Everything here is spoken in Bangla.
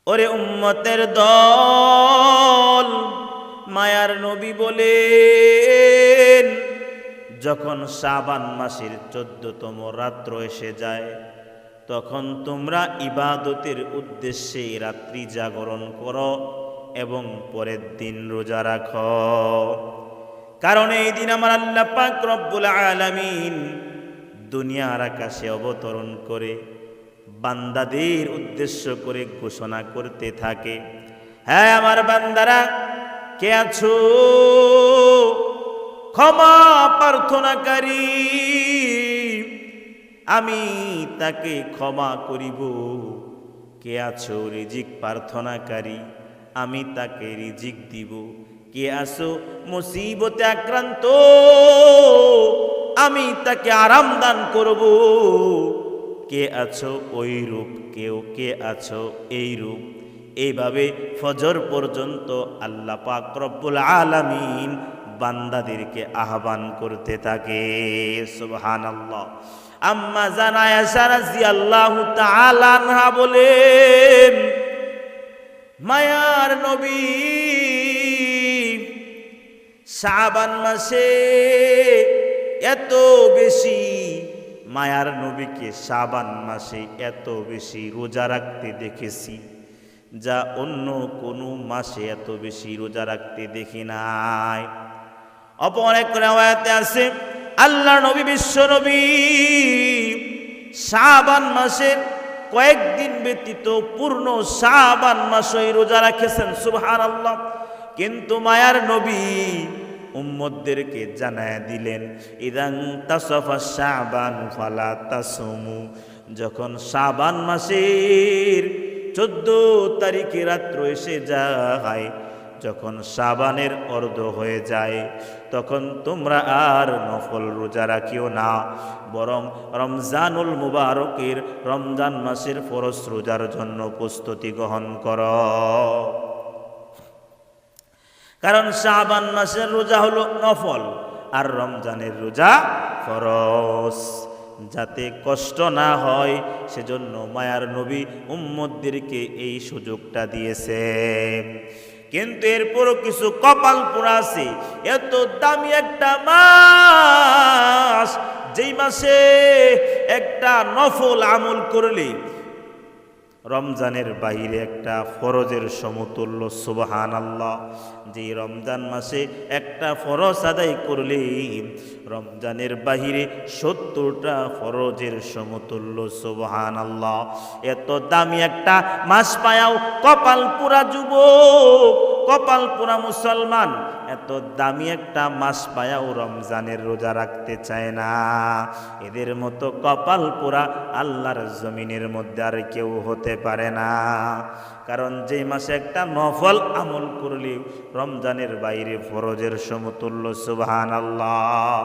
ওরে উম্মতের দল, মায়ার নবী বলেন, যখন শাবান মাসের 14তম রাত্র এসে যায়, তখন তোমরা ইবাদতের উদ্দেশ্যে রাত্রি জাগরণ করো এবং পরের দিন রোজা রাখো। কারণ এই দিন আমার আল্লাহ পাক রব্বুল আলামিন দুনিয়ার আকাশে অবতরণ করে বান্দাদের উদ্দেশ্য করে ঘোষণা করতে থাকে, হ্যাঁ আমার বান্দারা, কে আছো ক্ষমা প্রার্থনাকারী, আমি তাকে ক্ষমা করিব। কে আছো রিজিক প্রার্থনাকারী, আমি তাকে রিজিক দিব। কে আছো মুসিবতে আক্রান্ত, আমি তাকে আরাম দান করব। কে আছো ওই রূপ, কে আছো এই রূপ। এইভাবে ফজর পর্যন্ত আল্লাহ পাক রব্বুল আলামিন বান্দাদেরকে আহ্বান করতে থাকে। সুবহানাল্লাহ। আম্মা জান আয়েশা রাদিয়াল্লাহু তাআলা আনহা বলেন, মায়ার নবী শাবান মাসে এত বেশি, মায়ার নবীকে শাবান মাসে এত বেশি রোজা রাখতে দেখেছি, যা অন্য কোনো মাসে এত বেশি রোজা রাখতে দেখি নাই। অপর এক riwayate আছে, আল্লাহ নবী বিশ্ব নবী শাবান মাসের কয়েকদিন ব্যতীত পূর্ণ শাবান মাসে রোজা রাখেছেন। সুবহানাল্লাহ। কিন্তু মায়ার নবী উম্মতদেরকে জানায় দিলেন, ইদান তাসাফা শাবান ফালা তাসুমু, যখন শাবান মাসের 14 তারিখে রাত্র এসে যায়, যখন শাবানের অর্ধ হয়ে যায়, তখন তোমরা আর নফল রোজা রাখিও না, বরং রমজানুল মুবারকের রমজান মাসের ফরজ রোজার জন্য প্রস্তুতি গ্রহণ করো। কারণ শাবান মাসের রোজা হলো নফল আর রমজানের রোজা ফরজ। যাতে কষ্ট না হয় সেজন্য মায়ার নবী উম্মতদেরকে এই সুযোগটা দিয়েছে। কিন্তু এরপরও কিছু কপাল পোড়া আছে। এত দামি একটা মাস, যেই মাসে একটা নফল আমল করলে রমজানের বাইরে একটা ফরজের সমতুল্য। সুবহানাল্লাহ। যে রমজান মাসে একটা ফরজ আদায় করলে রমজানের বাহিরে 70টা ফরজের সমতুল্য। সুবহানাল্লাহ। এত দামি একটা মাস পায়াও কপাল পুরা যুবক, কপাল পুরা মুসলমান এত দামি একটা মাস পায়াও রমজানের রোজা রাখতে চায় না। এদের মতো কপাল পুরা আল্লাহর জমিনের মধ্যে আর কেউ হতে পারে না। কারণ যে মাসে একটা নফল আমল করলে রমজানের বাইরে ফরজের সমতুল্য। সুবহানাল্লাহ।